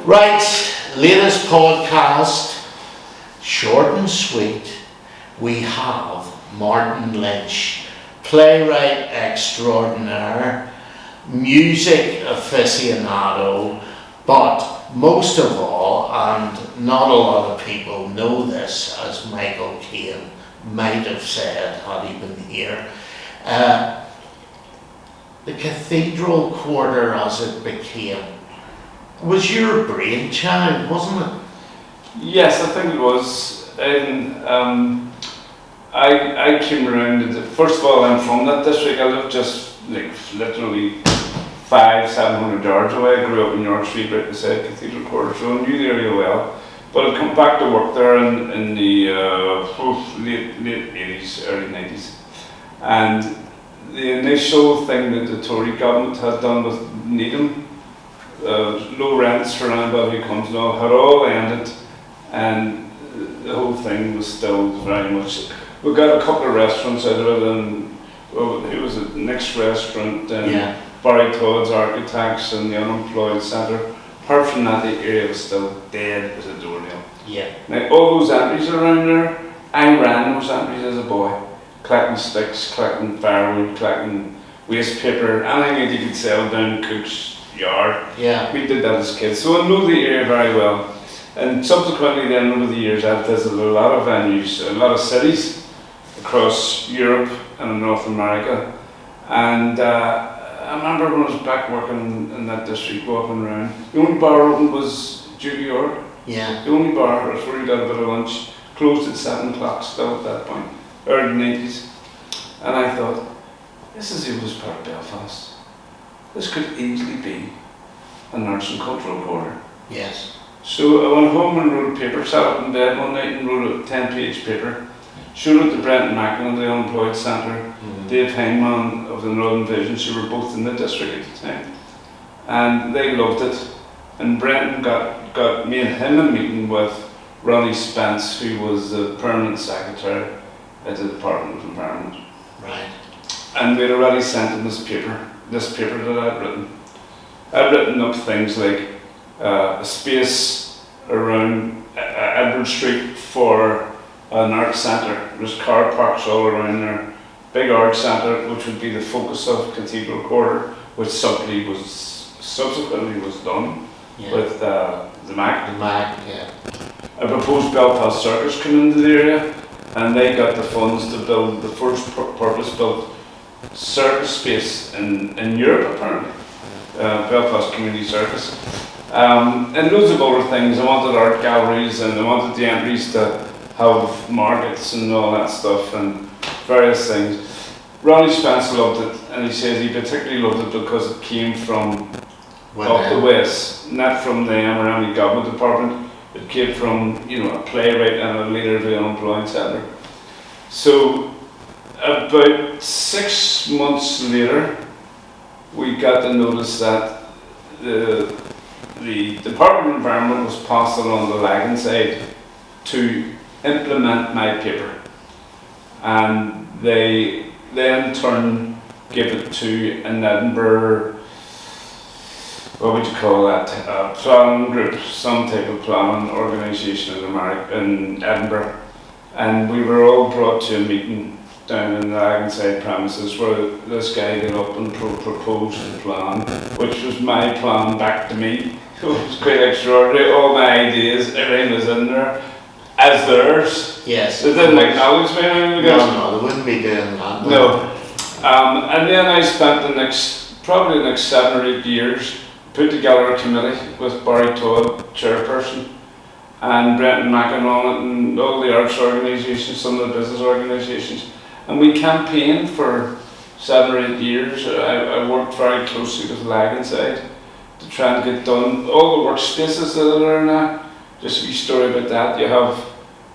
Right, latest podcast, short and sweet. We have Martin Lynch, playwright extraordinaire, music aficionado, but most of all, and not a lot of people know this, as Michael Caine might have said had he been here, the Cathedral Quarter as it became was your brainchild, wasn't it? Yes, I think it was. And I came around. First of all, I'm from that district. I live just like literally 500-700 yards away. I grew up in York Street, right beside Cathedral Quarter, so I knew the area well. But I'd come back to work there in the late 80s, early 90s. And the initial thing that the Tory government had done with Needham, low rents for anybody who comes and all, had all ended, and the whole thing was still very much. We got a couple of restaurants out of it, and it was a Nick's restaurant and Barry Todd's Architects and the Unemployed Centre. Apart from that, the area was still dead as a doornail. Yeah. Now all those entries around there, I ran those entries as a boy, collecting sticks, collecting firewood, collecting waste paper, anything that you could sell down Cook's yard. Yeah. We did that as kids, so I know the area very well. And subsequently then over the years I've visited a lot of venues, a lot of cities across Europe and North America. And I remember when I was back working in that district, walking around, the only bar open was Judy York. Yeah. The only bar, that's where you got a bit of lunch, closed at 7 o'clock still at that point, early 90s. And I thought, this is the oldest part of Belfast. This could easily be an arts and cultural quarter. Yes. So I went home and wrote a paper, sat up in bed one night and wrote a 10-page paper, showed it to Brenton Macklin of the Unemployed Centre, Dave Hangman of the Northern Visions, who were both in the district at the time. And they loved it. And Brenton got me and him a meeting with Ronnie Spence, who was the permanent secretary at the Department of Environment. Right. And we'd already sent him this paper that I'd written. I'd written up things like a space around Edward Street for an art centre. There's car parks all around there. Big art centre, which would be the focus of Cathedral Quarter, which subsequently was done with the MAC. The MAC, yeah. I proposed Belfast Circus come into the area, and they got the funds to build the first purpose-built circus space in Europe, apparently. Belfast Community Circus. And loads of other things. I wanted art galleries, and I wanted the entries to have markets and all that stuff, and various things. Ronnie Spence loved it, and he says he particularly loved it because it came from up the west, not from them or any government department. It came from, a playwright and a leader of the Unemployed Centre. So about 6 months later, we got to notice that the Department of Environment was passed along the Lagan side to implement my paper. And they in turn gave it to an Edinburgh, what would you call that, a planning group, some type of planning organisation in Edinburgh. And we were all brought to a meeting down in the Lagenside premises where this guy got up and proposed a plan, which was my plan back to me. It was quite extraordinary. All my ideas, everything was in there as theirs. Yes. They didn't acknowledge me. No, they wouldn't be doing that. No. And then I spent probably the next 7 or 8 years, put together a committee with Barry Todd, chairperson, and Brenton Macklin on it, and all the arts organisations, some of the business organisations. And we campaigned for 7 or 8 years. I worked very closely with Lagenside to try and get done all the workspaces that are there now. Just a wee story about that. You have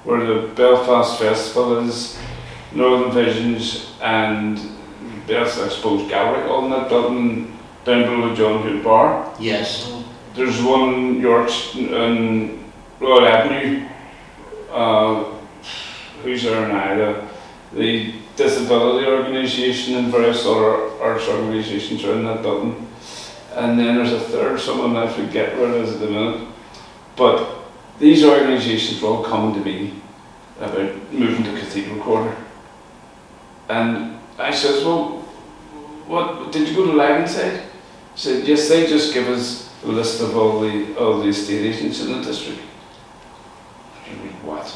where the Belfast Festival is, Northern Visions, and Belfast Exposed Gallery, all in that building down below the John Hood Bar. Yes. There's one in York in Royal Avenue. Who's there now? The disability organisation and various other arts organisations are in that building. And then there's a third, someone I forget where it is at the minute. But these organisations were all coming to me about moving to Cathedral Quarter. And I says, well, what, did you go to Lagenside? He said, yes, they just give us a list of all the estate agents in the district. I mean, what?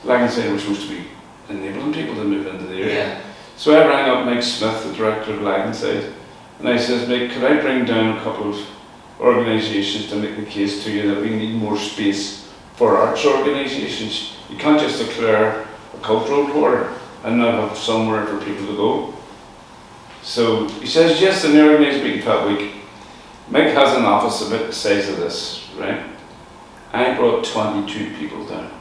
Lagenside were supposed to be enabling people to move into the area. Yeah. So I rang up Mike Smith, the director of Lagenside, and I says, Mike, could I bring down a couple of organisations to make the case to you that we need more space for arts organisations? You can't just declare a cultural quarter and not have somewhere for people to go. So he says, yes, and they organised a meeting that week. Mike has an office about the size of this, right? I brought 22 people down.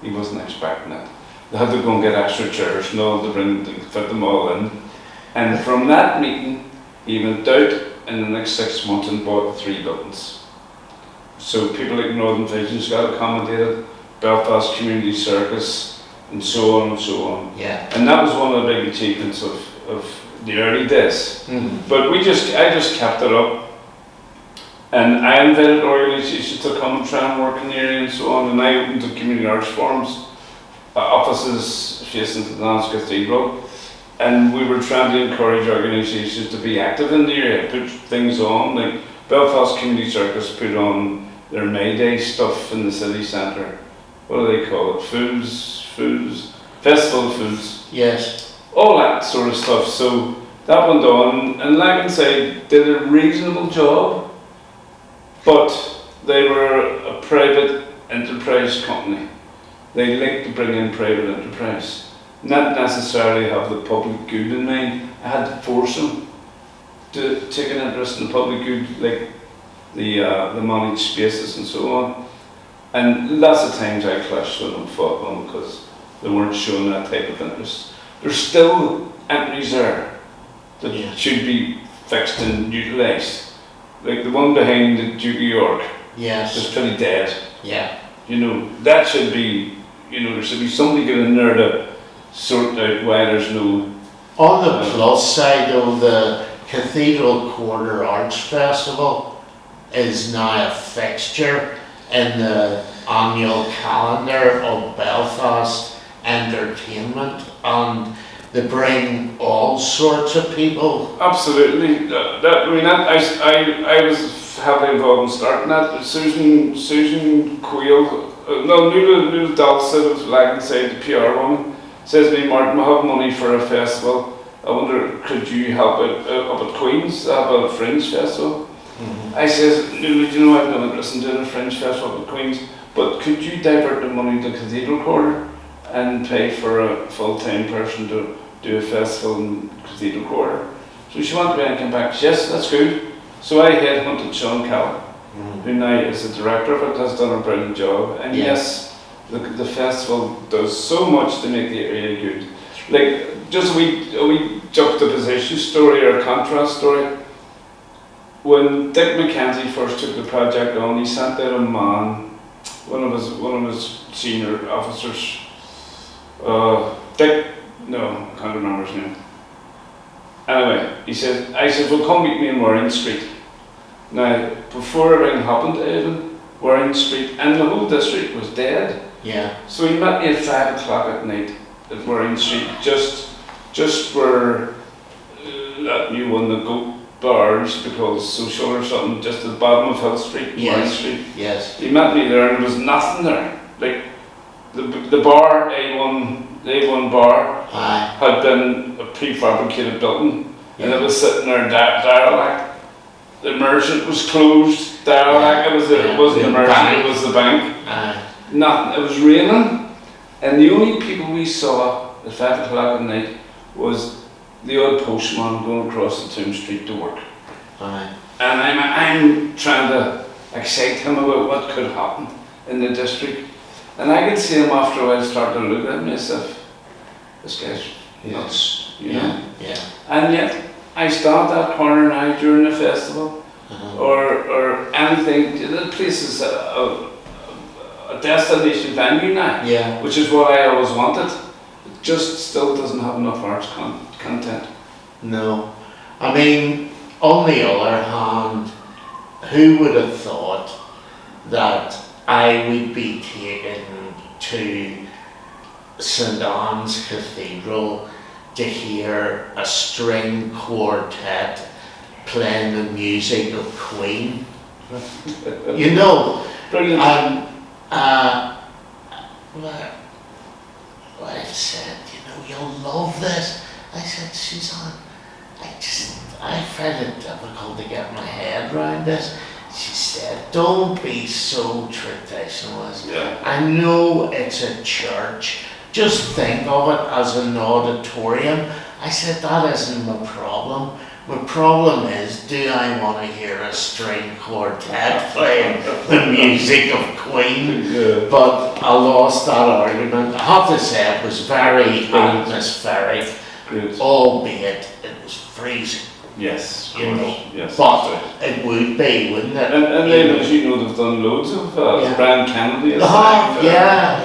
He wasn't expecting that. They had to go and get extra chairs and all to fit them all in. And from that meeting, he went out in the next 6 months and bought 3 buildings. So people like Northern Visions got accommodated, Belfast Community Circus, and so on and so on. Yeah. And that was one of the big achievements of the early days. But I just kept it up. And I invited organisations to come and try and work in the area and so on. And I opened the community arts forums, offices facing to the Dance Cathedral. And we were trying to encourage organisations to be active in the area, put things on. Like Belfast Community Circus put on their May Day stuff in the city centre. What do they call it? Foods, Festival of Foods. Yes. All that sort of stuff. So that went on, and Lagenside did a reasonable job, but they were a private enterprise company. They like to bring in private enterprise, not necessarily have the public good in mind. I had to force them to take an interest in the public good, like the managed spaces and so on. And lots of times I clashed with them, fought with them because they weren't showing that type of interest. There's still entries there that should be fixed and utilised. Like the one behind the Duke of York. Yes. Is pretty dead. Yeah. You know, that should be, there should be somebody getting in there to sort out why there's no... On the plus side though, the Cathedral Quarter Arts Festival is now a fixture in the annual calendar of Belfast entertainment, and they bring all sorts of people. Absolutely. I was heavily involved in starting that. Susan Quayle, Nuala Dalsett of Lagenside, the PR woman, says to me, Martin, we have money for a festival. I wonder, could you help out up at Queen's to have a Fringe Festival? I says, Nuala, I've no interest in doing a Fringe Festival up at Queen's, but could you divert the money to Cathedral Quarter and pay for a full-time person to do a festival in Cathedral Quarter? So she wanted me and came back, yes, that's good. So I headhunted Sean Callan, who now is the director of it, has done a brilliant job. And yes, the festival does so much to make the area good. Like, just a wee juxtaposition story or contrast story. When Dick Mackenzie first took the project on, he sent out a man, one of his senior officers, Dick, no, I can't remember his name. Anyway, I said, well, come meet me in Warren Street. Now, before everything happened even, Warren Street and the whole district was dead. Yeah. So he met me at 5 o'clock at night at Warren Street, just where that new one, the Goat Bars, because social or something, just at the bottom of Hill Street, Warren Street. Yes. He met me there and there was nothing there. Like, the bar, A1 bar, had been a prefabricated building, and it was sitting there derelict. The merchant was closed, derelict. It wasn't the merchant, it was the bank. Nothing. It was raining, and the only people we saw at 5 o'clock at night was the odd postman going across the Tomb Street to work. And I'm trying to excite him about what could happen in the district. And I could see him after a while start to look at me as if this guy's nuts, you know. Yeah. And yet I stand that corner now during the festival, or anything. The place is a destination venue now, which is what I always wanted. It just still doesn't have enough arts content. No. I mean, on the other hand, who would have thought that I would be taken to St Anne's Cathedral to hear a string quartet playing the music of Queen. You know, Brilliant. and my wife said, you know, you'll love this. I said, Suzanne, I find it difficult to get my head around this. She said, don't be so traditionalist. Yeah. I know it's a church. Just think of it as an auditorium. I said, that isn't my problem. My problem is, do I want to hear a string quartet playing the music of Queen? Yeah. But I lost that argument. I have to say it was very atmospheric, Great. albeit it was freezing. Yes, You know, yes. but That's right. it would be, wouldn't it? And then, as you know, they've done loads of Yeah. Brian Kennedy has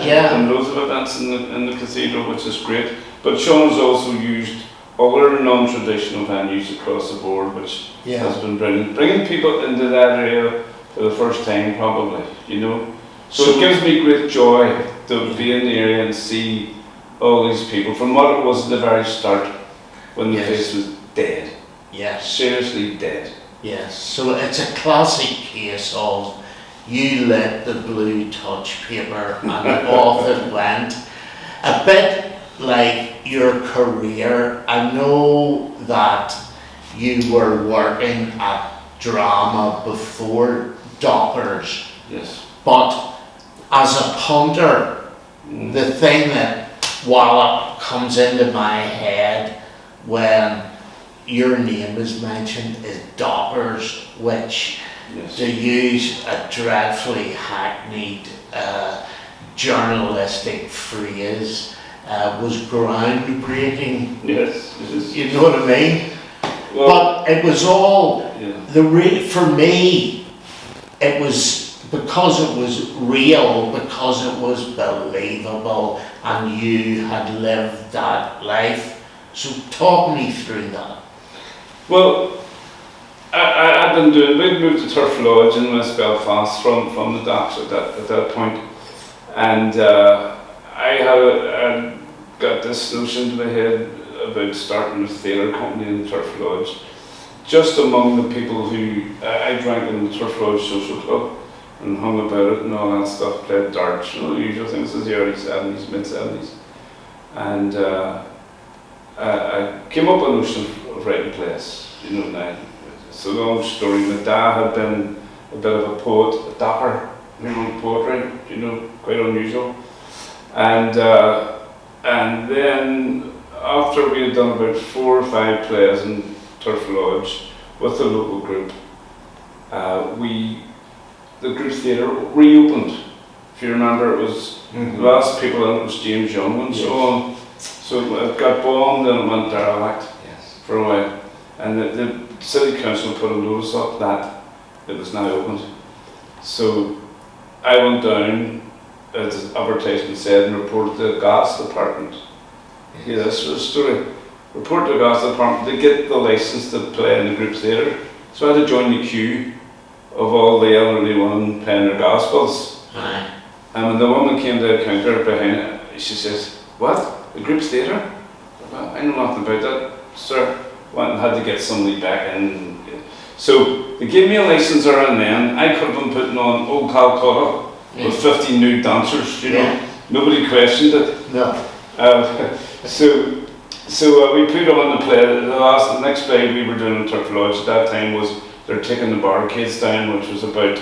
Yeah. done loads of events in the cathedral, which is great. But Sean has also used other non-traditional venues across the board, which has been brilliant. Bringing people into that area for the first time, probably, you know. So it gives me great joy to be in the area and see all these people, from what it was at the very start, when the Yes. place was dead. Yes. Seriously dead. Yes, so it's a classic case of you lit the blue touch paper and off it went. A bit like your career. I know that you were working at drama before Dockers, Yes. but as a punter, the thing that, while it comes into my head when your name is mentioned, is Dockers, which, Yes. to use a dreadfully hackneyed journalistic phrase, was groundbreaking. Yes, it is. You know what I mean? Well, But it was all yeah. for me. It was because it was real, because it was believable, and you had lived that life. So talk me through that. Well, I've been doing, we'd moved to Turf Lodge in West Belfast from the docks at that point. And I had got this notion to my head about starting a theatre company in the Turf Lodge. Just among the people who, I drank in the Turf Lodge Social Club and hung about it and all that stuff, played darts, you know, the usual things, in the early 70s, mid-70s. And I came up with a notion of writing plays, you know. Now, it's a long story. My dad had been a bit of a poet, a docker, who wrote poetry, you know, quite unusual. And then after we had done about 4 or 5 plays in Turf Lodge with the local group, the group theatre reopened. If you remember, it was the last people in it was James Young and so on. So it got bombed and it went derelict for a while. And the city council put a notice up that it was now opened. So I went down, as the advertisement said, and reported to the gas department. Yeah, this was the story. Report to the gas department to get the licence to play in the group theatre. So I had to join the queue of all the elderly women paying their gas bills. Aye. And when the woman came to the counter behind it, she says, "What? The group's theatre?" Well, I know nothing about that, sir. Went and had to get somebody back in. So they gave me a licence around then. I could have been putting on Old Calcutta with 50 nude dancers, you know. Yeah. Nobody questioned it. No. So we put on the play. The next play we were doing in Turf Lodge at that time was They're Taking the Barricades Down, which was about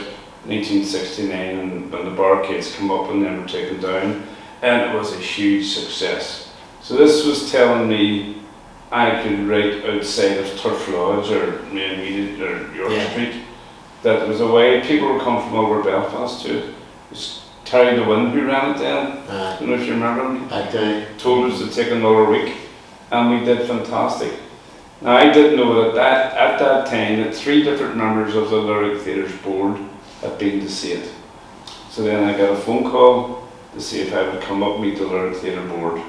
1969, and when the barricades came up and then were taken down, and it was a huge success. So this was telling me I could write outside of Turf Lodge or Main Mead or York Street. That there was a way people were coming from all over Belfast to it. It was Terry DeWin who ran it then. I don't know if you remember him. I do. Told us to take another week, and we did fantastic. Now I didn't know that at that time that 3 different members of the Lyric Theatre's board had been to see it. So then I got a phone call to see if I would come up and meet the Lyric Theatre board.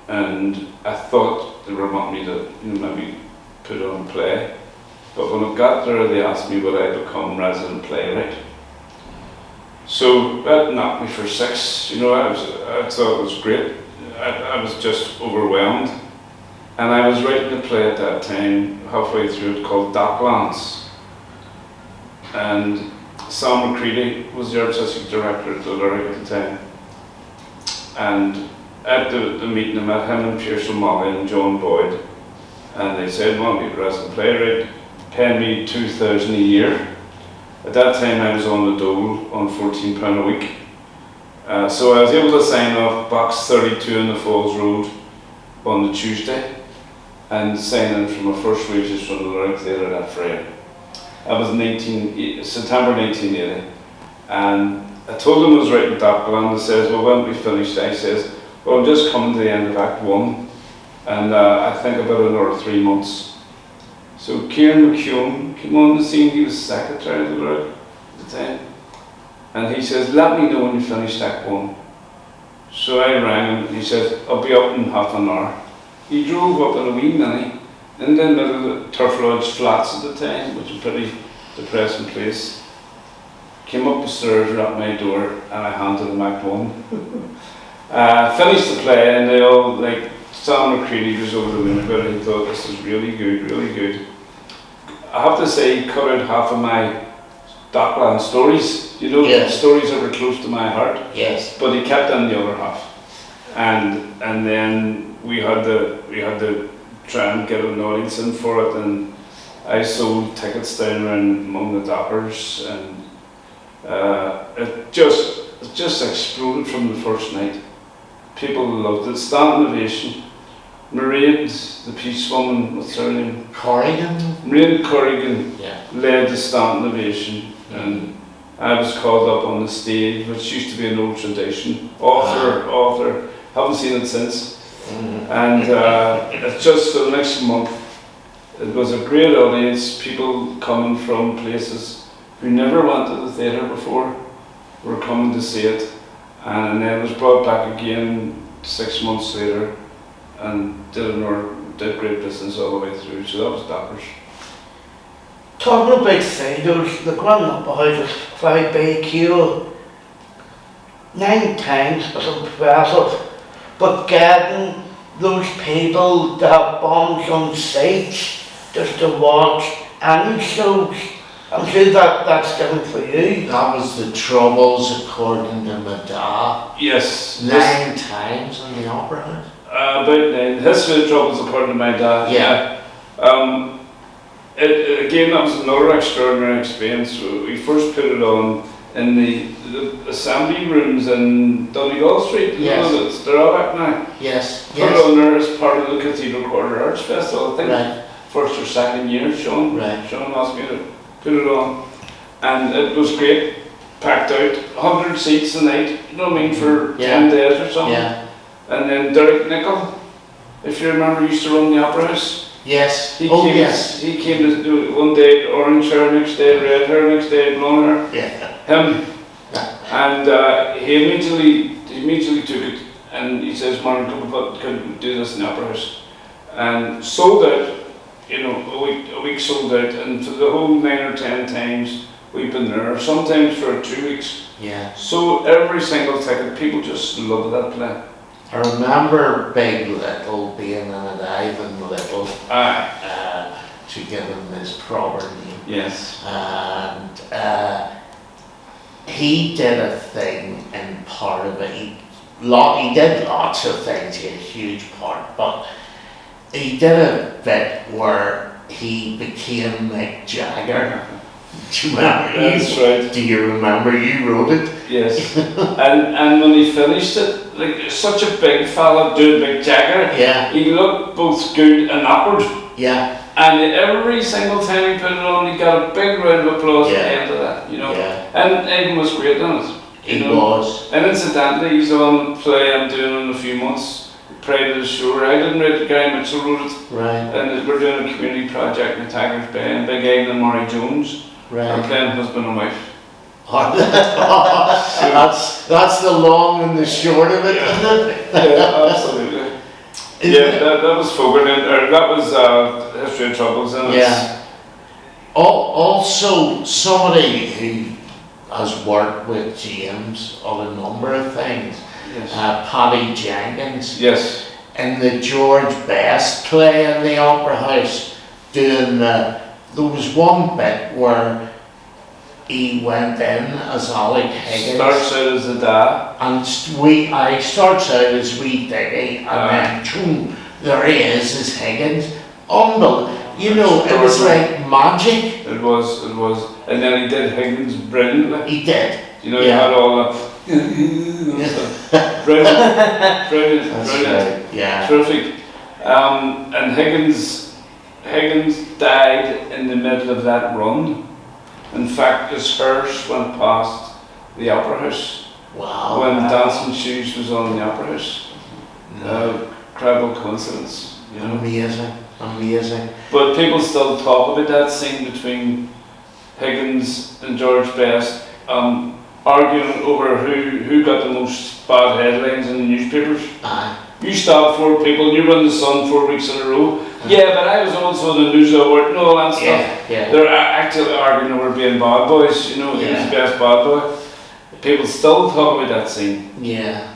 And I thought they were wanting me to, you know, maybe put on a play. But when I got there, they asked me would I become resident playwright. So that knocked me for 6. You know, I thought it was great. I was just overwhelmed. And I was writing a play at that time, halfway through it, called Docklands. And Sam McCready was the artistic director at the Lyric at the time. And at the meeting, I met him and Pierce O'Malley and John Boyd. And they said, "Want to be a resident playwright, pay me £2,000 a year." At that time I was on the dole on £14 a week. So I was able to sign off box 32 in the Falls Road on the Tuesday and sign in for my first wages from the Lyric Theatre that Friday. That was September 1980. And I told him I was writing Dockland. He says, "Well, when we finished?" I says, "Well, I'm just coming to the end of Act 1 and I think about another 3 months." So Kieran McCune came on the scene. He was secretary of the Lyric at the time. And he says, "Let me know when you finished Act 1. So I rang him and he says, "I'll be up in half an hour." He drove up in a wee mini in the middle of the Turf Lodge flats at the time, which was a pretty depressing place. Came up the stairs, rapped my door, and I handed him Act 1. Finished the play, and they all, like, Sam McCready was over the moon about it. He thought, "This is really good, really good." I have to say, he cut out half of my Dockland stories, you know, Yes. stories that were close to my heart, Yes. but he kept in the other half. And then we had to try and get an audience in for it, and I sold tickets down around among the dockers, and it just exploded from the first night. People loved it. Standing ovation. Mairead, the peace woman, what's her name? Corrigan? Mairead Corrigan Yeah. led the standing ovation, and I was called up on the stage, which used to be an old tradition. Author, haven't seen it since. And it's just the next month, it was a great audience, people coming from places who never went to the theatre before were coming to see it. And then it was brought back again 6 months later and did great business all the way through. So that was Dockers. Talking about theatres, the growing up behind was very big, you 9 times was impressive, but getting those people to have bombs on seats just to watch any shows, I'm sure that's different for you. That was the Troubles, according to my dad. Yes. 9 times in the Opera House. About 9. History of Troubles, according to my dad. Yeah. Again, that was another extraordinary experience. We first put it on in the assembly rooms in Donegal Street. You Yes. know, they're all back now. Yes. Put it on there as part of the Cathedral Quarter Arts Festival. I think Right. first or second year, Sean asked me to put it on. And it was great, packed out, 100 seats a night, you know what I mean, for 10 days or something. Yeah. And then Derek Nichol, if you remember, used to run the Opera House. Yes. He Oh, came, yes. He came to do it one day, orange hair, next day red hair, next day blonde hair. Yeah. Him. And he immediately took it, and he says, "Martin, can we do this in the Opera House?" And sold out, you know, a week sold out, and for the whole 9 or 10 times we've been there, sometimes for 2 weeks. Yeah. So every single ticket, people just loved that play. I remember Big Little being in it, Ivan Little, Aye. to give him his proper name. Yes. And he did a thing in part of it. He did lots of things, he had a huge part, but he did a bit where he became Mick Jagger. Do you remember? That's right. Do you remember you wrote it? Yes. and when he finished it, like such a big fella doing Mick Jagger, Yeah. he looked both good and awkward. Yeah. And every single time he put it on, he got a big round of applause at Yeah. the end of that, you know. Yeah. And Aidan was great in it. He know. was. And incidentally, he's on the play I'm doing in a few months, Pride of the Shore. I didn't write it, Gary Mitchell wrote it. Right. And we're doing a community project in Taggart Bay, and Big Aidan and Maury Jones are Right. playing husband and wife. That's the long and the short of it, isn't it? Yeah, absolutely. Yeah, that was Fogarty, or that was History of Troubles, and Yeah. Also, somebody who has worked with James on a number of things. Yes. Paddy Jenkins Yes. in the George Best play in the Opera House doing there was one bit where he went in as Alec Higgins. Starts out as a dad. And I starts out as wee Diggy, and then boom, there he is as Higgins. Unbelievable. You know, it was like magic. It was. And then he did Higgins brilliantly. He did. You know, he had all that. Brilliant. That's right. Yeah. Terrific. And Higgins died in the middle of that run. In fact, his hearse went past the Opera House Wow. when Dancing Shoes was on in the Opera House. Incredible coincidence, you know. Amazing. But people still talk about that scene between Higgins and George Best, arguing over who got the most bad headlines in the newspapers. You stopped 4 people, you run the Sun 4 weeks in a row. Yeah, but I was also the news award and all that stuff. Yeah. They're actually arguing over being bad boys, you know, who's the best bad boy. People still talk about that scene. Yeah.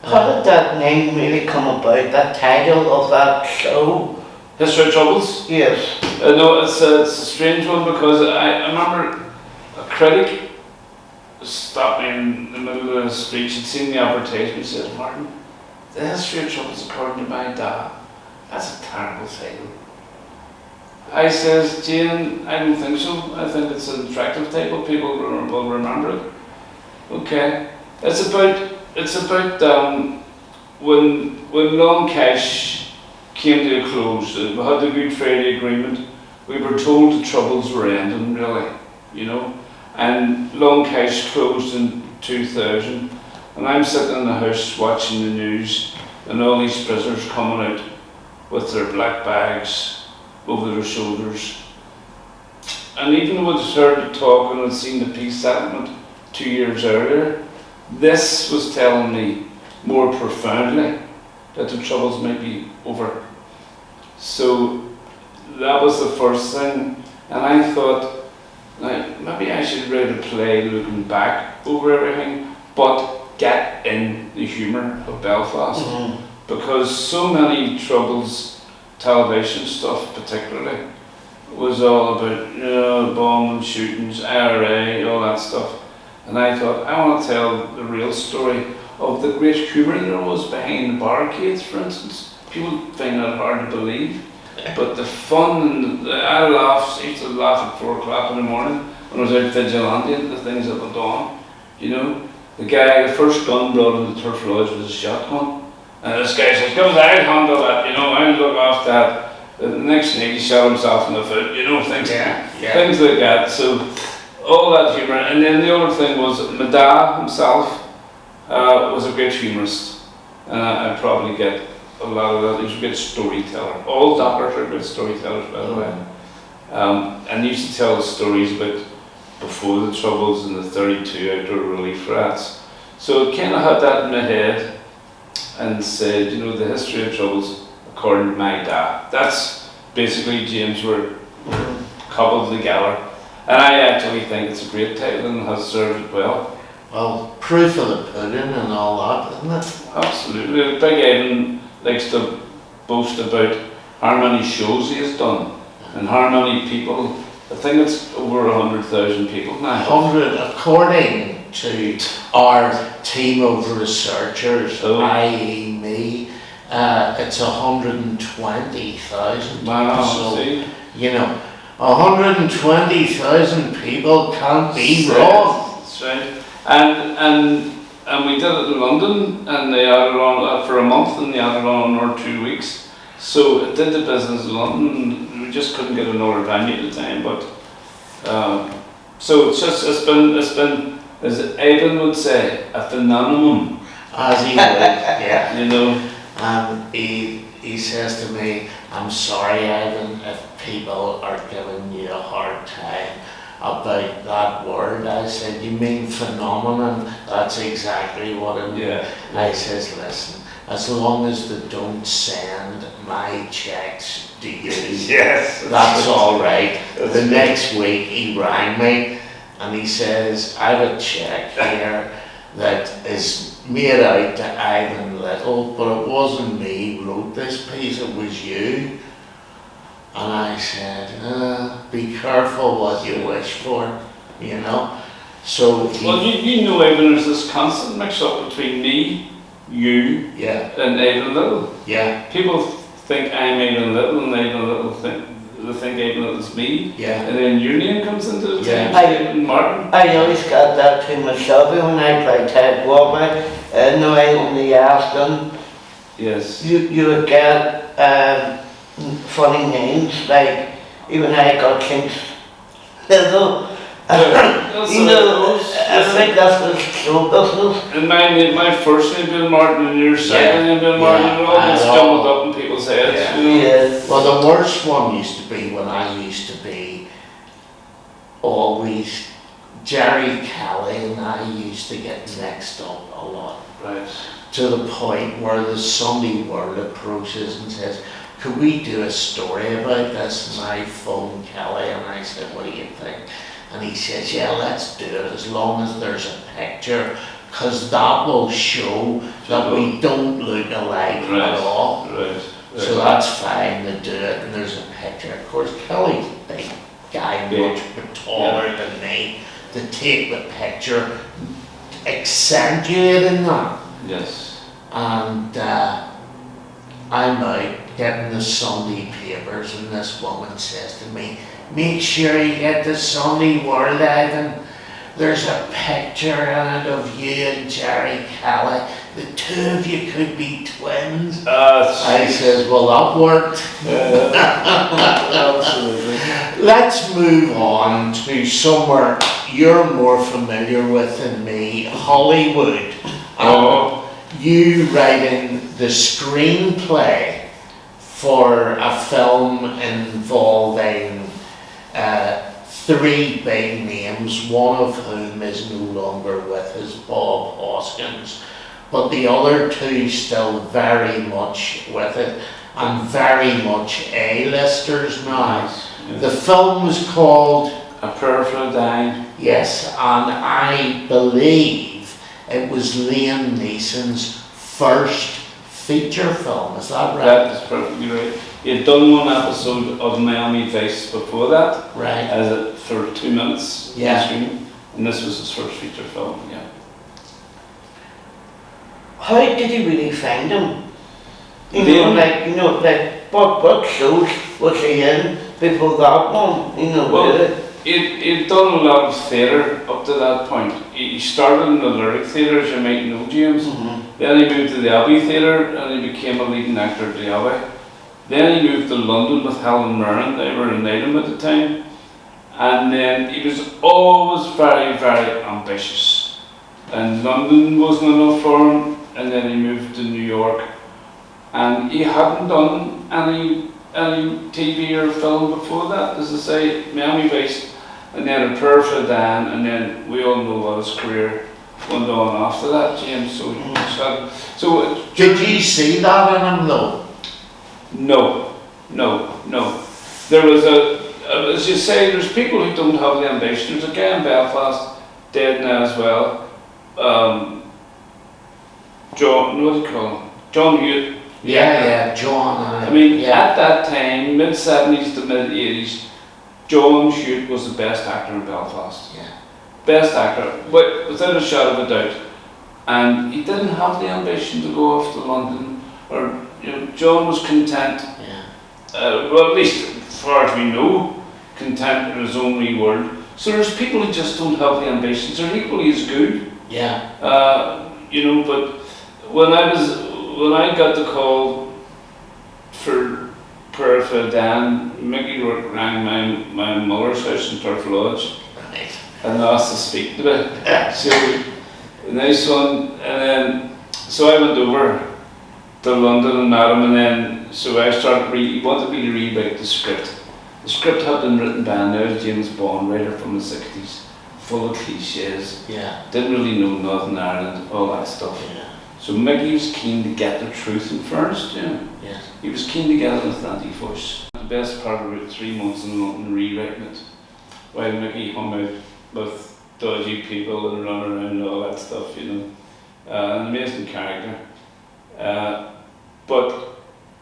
How did that name really come about, that title of that show? History of Troubles? Yes. No, it's a strange one because I remember a critic stopped me in the middle of the speech, had seen the advertisement, says, Martin, the History of Troubles according to my dad, that's a terrible title. I says, Jane, I don't think so. I think it's an attractive title, people will remember it. Okay. It's about when Long Cash came to a close, we had the Good Friday Agreement, we were told the Troubles were ending, really, you know, and Long Cash closed in 2000, and I'm sitting in the house watching the news, and all these prisoners coming out with their black bags over their shoulders. And even though I'd heard the talk and I'd seen the peace settlement 2 years earlier, this was telling me more profoundly that the Troubles might be over. So that was the first thing, and I thought, like, maybe I should write a play looking back over everything, but get in the humour of Belfast. Because so many Troubles television stuff particularly was all about bomb and shootings, IRA, all that stuff. And I thought, I want to tell the real story of the great humour there was behind the barricades, for instance. People find that hard to believe. But the fun, I used to laugh at 4 o'clock in the morning when I was out vigilanting the things that went on. You know, the first gun brought in the Turf Lodge was a shotgun. And this guy says, "Goes, I'll handle that, you know, I'll look after that." The next night he shot himself in the foot, you know, things like that. So all that humour. And then the other thing was, my dad himself was a great humorist. And I'd probably get a lot of that. He was a good storyteller. All doctors are good storytellers, by the way. And he used to tell us stories about before the Troubles and the 32 outdoor relief rats. So I kind of had that in my head and said, you know, the History of Troubles according to my dad. That's basically James were cobbled together. And I actually think it's a great title and has served it well. Well, proof of the pudding and all that, isn't it? Absolutely. Big Evan likes to boast about how many shows he has done and how many people. I think it's over 100,000 people now. 100, according to our team of researchers, i.e. me, it's 120,000. Wow, so, see? You know, 120,000 people can't be wrong. That's right. And we did it in London, and they added on for a month, and they added on another 2 weeks. So it did the business in London. We just couldn't get another venue at the time, but so it's been, as Evan would say, a phenomenon. As he would, yeah. You know. And he says to me, "I'm sorry, Evan, if people are giving you a hard time about that word." I said, "You mean phenomenon?" That's exactly what I mean. Yeah. I says, "Listen, as long as they don't send my checks to you, Yes. that's all right." The next week he rang me and he says, I have a cheque here that is made out to Ivan Little, but it wasn't me who wrote this piece, it was you. And I said, be careful what you wish for, you know. So Well, you know, Ivan, there's this constant mix-up between me, you, yeah, and Ivan Little. yeah, People think I'm Ivan Little, and Ivan Little they think Ivan Little's me. yeah. And then your name comes into the Yeah. team, Ivan Martin. I always got that to myself when I played Ted Warby, and no, I only asked them. Yes. You would get funny names, like even I got King's Little. That's You what know, it is. I think that's the show business. And my first name Bill Martin, and your second name Bill Martin, Yeah. and all And gets all- jumbled up in people's heads. Yeah. You know? Yeah. Well, the worst one used to be when I used to be always, Jerry Kelly and I used to get mixed up a lot. Right. To the point where the Sunday World approaches and says, could we do a story about this? And I phoned Kelly and I said, what do you think? And he says, yeah, let's do it as long as there's a picture, because that will show that we don't look alike at all. Right. So that's fine to do it, and there's a picture. Of course, Kelly's a big guy, Big. much taller than me, to take the picture, accentuating that. Yes. And I'm out getting the Sunday papers, and this woman says to me, make sure you get the Sunday World, Ivan. There's a picture in it of you and Jerry Kelly. The two of you could be twins. I says, well, that worked. Absolutely. Let's move on to somewhere you're more familiar with than me, Hollywood. Oh. You writing the screenplay for a film involving three big names, one of whom is no longer with us, Bob Hoskins, but the other two still very much with it, and very much A-listers now. Yes. The film was called, A Prayer for a Dying. yes, and I believe it was Liam Neeson's first feature film, is that right? That is perfectly right. He had done one episode of Miami Vice before that, Right, for 2 minutes. on Yeah. screen, and this was his first feature film. Yeah. How did you really find him? You know, Liam? like what shows was he in before that one? You know, Well, really? He'd done a lot of theatre up to that point. He started in the Lyric Theatre, as you might know, James. Mhm. Then he moved to the Abbey Theatre and he became a leading actor at the Abbey. Then he moved to London with Helen Mirren. They were in Needham at the time. And then he was always very, very ambitious. And London wasn't enough for him. And then he moved to New York. And he hadn't done any TV or film before that. As I say, Miami Vice, and then A Prayer for Dan, and then we all know what his career went on after that, James. So did you see that in him though? no. There was as you say, there's people who don't have the ambition. There's a guy in Belfast, dead now as well. John, what do you call him? John Hewitt. Yeah, John. I mean, yeah. at that time, mid-70s to mid-80s, John Hewitt was the best actor in Belfast. Yeah. Best actor, without a shadow of a doubt. And he didn't have the ambition to go off to London, or John was content. Yeah. Well, at least as far as we know, content in his own wee world. So there's people who just don't have the ambitions. They're equally as good. Yeah. But when I got the call for Prayer for Dan, Mickey rang my mother's house in Turf Lodge Right. and asked to speak to me. So, nice one. And then, so I went over to London and met him, and then, so I started he wanted me to rewrite the script. The script had been written by an old James Bond writer from the 60s, full of cliches, Yeah. didn't really know Northern Ireland, all that stuff. Yeah. So Mickey was keen to get the truth in first, Yeah. He was keen to get an authentic voice. The best part of about 3 months in London rewriting it, while Mickey hung out with dodgy people and running around and all that stuff, you know. An amazing character. But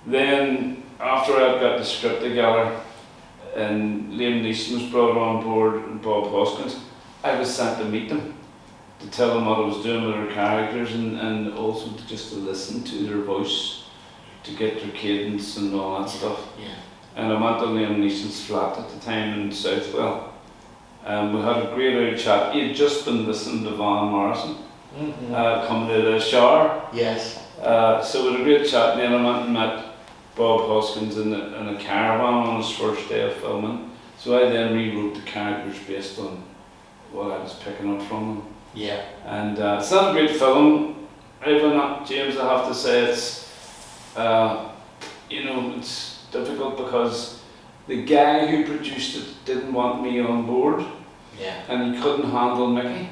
then, after I'd got the script together, and Liam Neeson was brought on board and Bob Hoskins, I was sent to meet them, to tell them what I was doing with their characters, and also just to listen to their voice, to get their cadence and all that stuff. Yeah. And I went to Liam Neeson's flat at the time in Southwell. We had a great old chat. He had just been listening to Van Morrison coming to the shower. Yes. So it was a great chat, and then I went and met Bob Hoskins in a caravan on his first day of filming. So I then rewrote the characters based on what I was picking up from them. Yeah. And it's not a great film, even James, I have to say. It's, it's difficult because the guy who produced it didn't want me on board, Yeah. and he couldn't handle Mickey.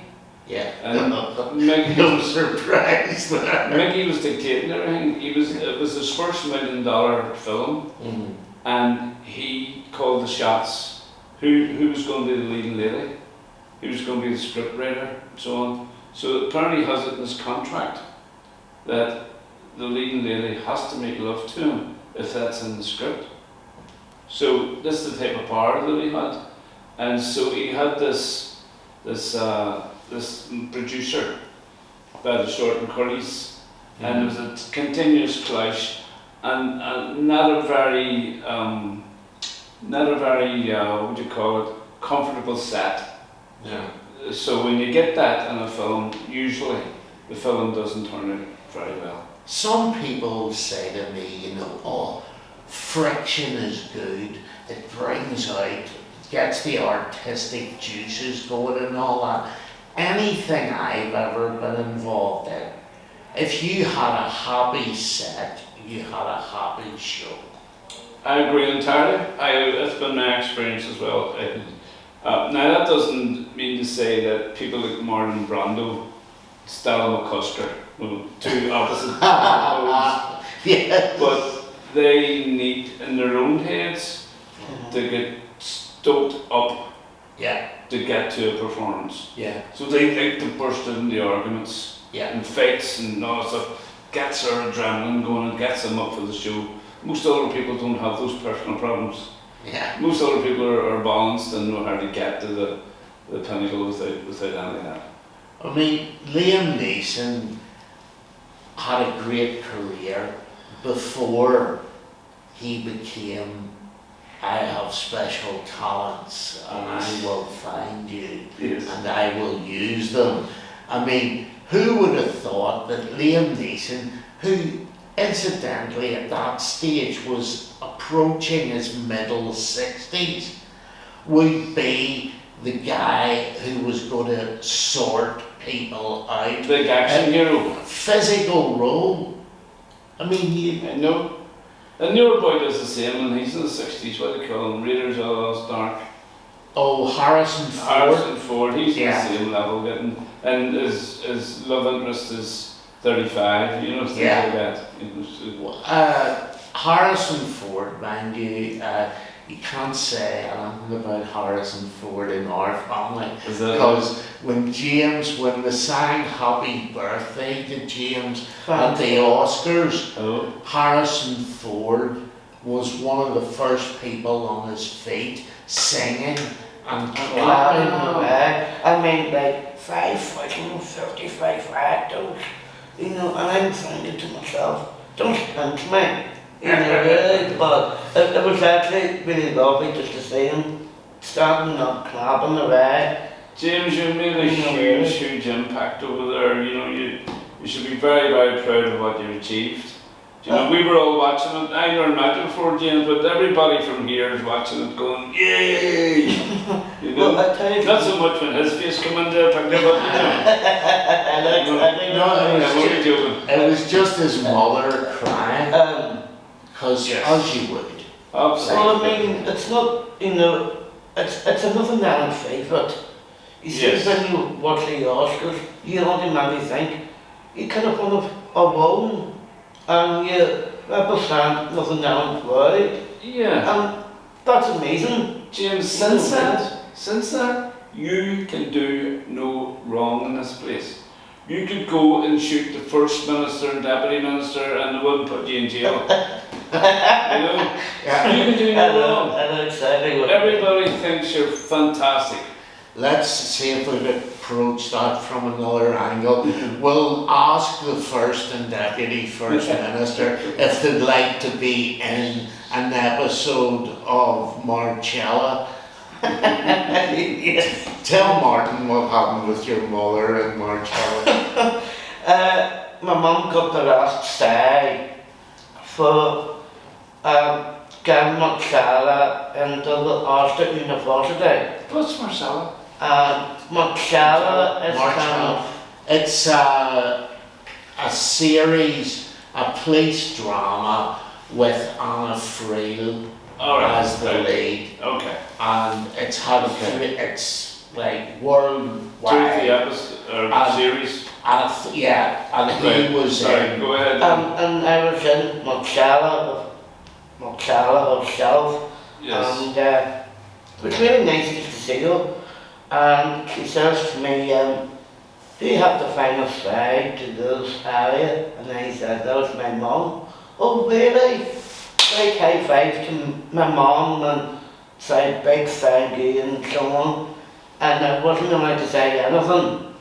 Yeah. And Mickey, No surprise. Mickey was dictating everything. It was his first $1 million film, and he called the shots. Who was going to be the leading lady? Who was going to be the script writer, and so on. So apparently he has it in his contract that the leading lady has to make love to him if that's in the script. So this is the type of power that he had, and so he had this producer by the short and curlies, and it was a continuous clash, and not a very what would you call it, comfortable set. Yeah. So when you get that in a film, usually the film doesn't turn out very well. Some people say to me, oh, friction is good, it brings out, gets the artistic juices going and all that. Anything I've ever been involved in, if you had a happy set, you had a happy show. I agree entirely. It's been my experience as well. Now that doesn't mean to say that people like Marlon Brando, Stella McCusker, two opposite poles, Yeah. but they need in their own heads to get stoked up Yeah. to get to a performance. Yeah. So they like to burst into arguments Yeah. and fights and all that stuff, gets their adrenaline going and gets them up for the show. Most other people don't have those personal problems. Yeah. Most other people are balanced and know how to get to the pinnacle without any of that. I mean, Liam Neeson had a great career before he became, I have special talents and I will find you Yes. and I will use them. I mean, who would have thought that Liam Neeson, who incidentally at that stage was approaching his middle 60s, would be the guy who was going to sort people out. Big action hero. Physical role. I mean, I know. And your boy does the same, and he's in the 60s. What do they call him? Raiders of the Lost Ark. Harrison Ford. Harrison Ford. He's Yeah. in the same level, and his love interest is 35. You know, things Yeah. like that. You know, Harrison Ford, mind you, you can't say anything about Harrison Ford in our family. Is that Because when they sang Happy Birthday to James at the Oscars, oh, Harrison Ford was one of the first people on his feet singing and Clapping clapping. away. I mean, like 5,055 actors, and I'm thinking to myself, don't pinch me. Really, but it was actually really lovely just to see him standing up, clapping away. James, you made a huge impact over there. You know, you should be very, very proud of what you achieved. You know, we were all watching it. I never met you before, James, but everybody from here is watching it going, yay! You know, Well, I tell you, not so much when his face came in there, but you know. It was just his mother crying, because Yes. as you would. Absolutely. well, I mean, it's not, it's another man favourite. You see, Yes. when you watch the Oscars, you automatically think, you kind of one of a woman, and you represent Northern Ireland world, Yeah. and that's amazing. James, since that, you can do no wrong in this place. You could go and shoot the First Minister and Deputy Minister and they wouldn't put you in jail. You know? Yeah. You can do no wrong. I know exactly what Everybody thinks you're fantastic. Let's see if we could approach that from another angle. We'll ask the First and Deputy First Minister if they'd like to be in an episode of Marcella. Yes. Tell Martin what happened with your mother and Marcella. My mum got the last say for getting Marcella into the Ulster University. What's Marcella? Marcella is kind Marcella. of, It's a series, a police drama with Anna Friel as the lead, Okay. and it's had it's like worldwide. Through the episode series. And he Right. was Sorry, in. go ahead. and I was in Marcella herself, Yes. and it was really nice to see her. And she says to me, do you have to find a way to this area? And I said, that was my mum. Oh really? Like high five to my mum and say big thank you and so on. And I wasn't allowed to say anything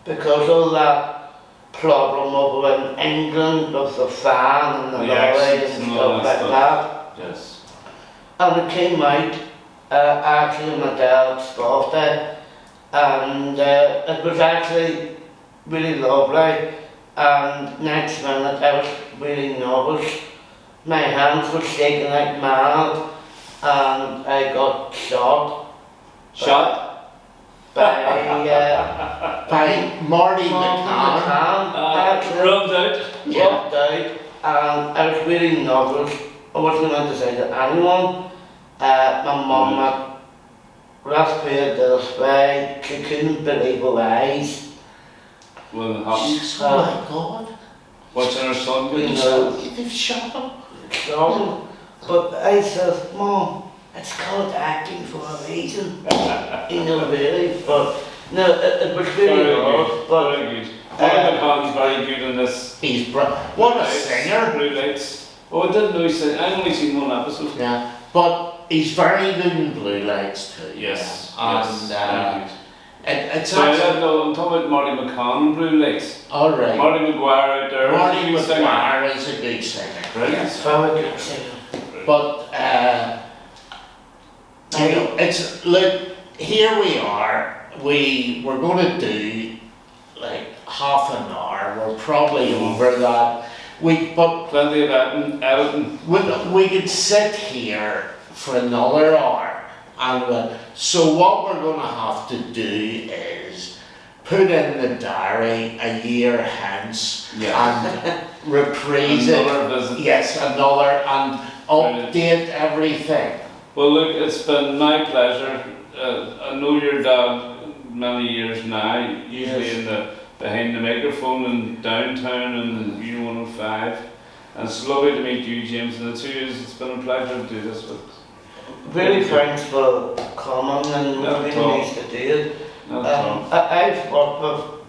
because of that problem over in England of the fan and the lorry and stuff like that. Yes. And it came out actually my dad's birthday, and it was actually really lovely. And next minute I was really nervous. My hands were shaking like mad, and I got shot. Shot? By Marty McCann. actually. Rubbed out. Walked out, and I was really nervous. I wasn't going to say to anyone. My mum had raspberry this way. She couldn't believe her eyes. Well, it happens. Oh my God! Watching our son You get know, They've shot him. so, but I said, Mum, it's called acting for a reason. You know, really. But no, it was really Very hard. good. But Very good. Marty McCann's very good in this. He's what a Lights, singer. Blue Lights. Oh, I didn't know he sang. I've only seen one episode. Yeah, but he's very good in Blue Lights too. Yes. And yes. Very good. it's So I actually don't know, I'm talking about Marty McCann and Blue Lights. all right. Marty McGuire out there. Marty he's a singer. McGuire is a good singer. Brilliant. it's very good singer. But you know, it's look, here we are. We're going to do like half an hour. We're probably over that. But Plenty of editing. we could sit here for another hour, and so what we're going to have to do is put in the diary a year hence and reprise it. Another visit. Yes, another, and update everything. Well, look, it's been my pleasure. I know your dad many years now, usually Yes. in the behind the microphone in downtown in U105. And it's lovely to meet you, James, and the two of us. It's been a pleasure to do this with. Really thanks for coming and Not really at all. nice to do it. Not at all. I've worked with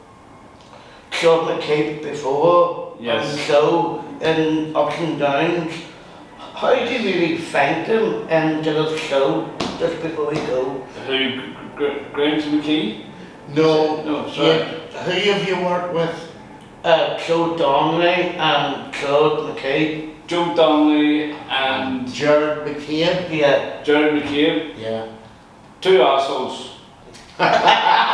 Claude McCabe before, Yes. and so in Ups and Downs. How do you really thank them into the show just before we go? Who, Graham McKee? No, No, sorry. yeah, who have you worked with? Claude Donnelly and Claude McCabe. Joe Donnelly and Jared McCabe? Yeah. Jared McCabe. Yeah. Two assholes.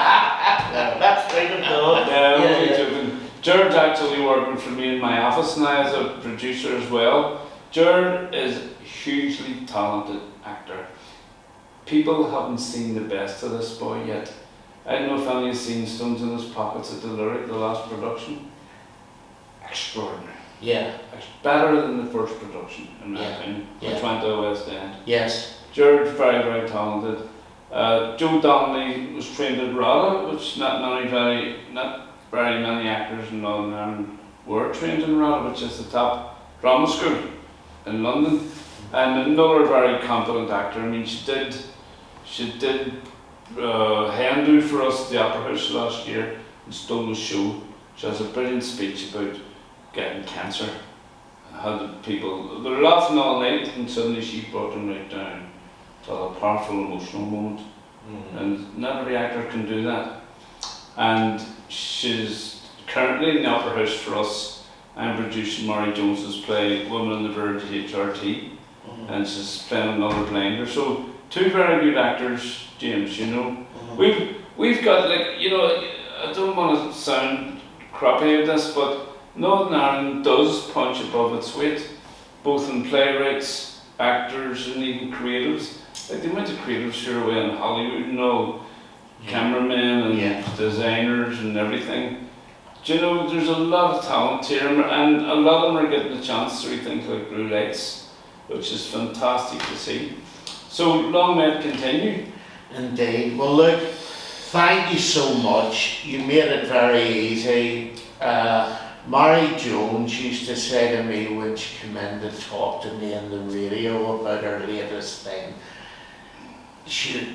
That's right of God. Yeah, I'm Yeah, only yeah. joking. Jared's actually working for me in my office now as a producer as well. Jared is a hugely talented actor. People haven't seen the best of this boy yet. I don't know if any has seen Stones in His Pockets at the Lyric, the last production. Extraordinary. Yeah. It's better than the first production, in my Yeah. opinion, Yeah. which went to the West End. Yes. Jared's very, very talented. Joe Donnelly was trained at RADA, which not very many actors in Northern Ireland were trained in RADA, which is the top drama school in London. And another very competent actor. I mean, she did hen do for us at the Opera House last year and stole the show. She has a brilliant speech about getting cancer. How the people, they were laughing all night and suddenly she brought them right down to a powerful emotional moment. And not every actor can do that. And she's currently in the Opera House for us. I'm producing Mary Jones's play Woman on the Verge of HRT, and she's playing another blinder. So two very good actors, James. You know, we've got, like, you know, I don't want to sound crappy at this, but Northern Ireland does punch above its weight, both in playwrights, actors, and even creatives. Like the amount of creatives who are away in Hollywood and all, cameramen and designers and everything. Do you know, there's a lot of talent here, and a lot of them are getting a chance through things like Blue Lights, which is fantastic to see. So long may it continue. Indeed. Well, look, thank you so much. You made it very easy. Mary Jones used to say to me when she came in to talk to me on the radio about her latest thing,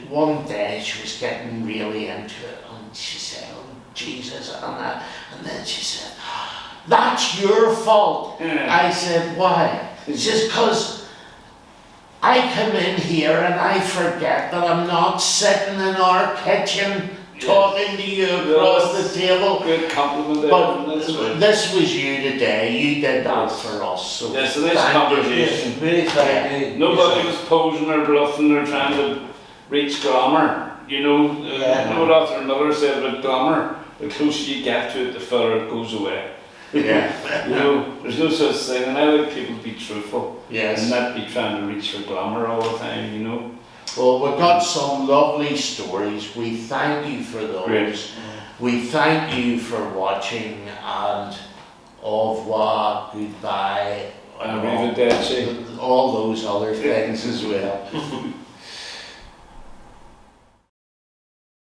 one day she was getting really into it, and she said, "Oh Jesus," and then she said, "That's your fault." I said, "Why?" She says, "'Cause I come in here and I forget that I'm not sitting in our kitchen talking to you across the table." Good compliment. But this was you today. You did that for us. So yes, a nice conversation. Really thank you. Nobody was posing or bluffing or trying to reach glamour. You know, you know what Arthur Miller said about glamour? The closer you get to it, the further it goes away. Yeah. You know, there's no such thing, and I like people to be truthful and not be trying to reach for glamour all the time, you know. Well, we've got some lovely stories. We thank you for those. Great. We thank you for watching, and au revoir, goodbye, and Arrivederci. all those other things as well.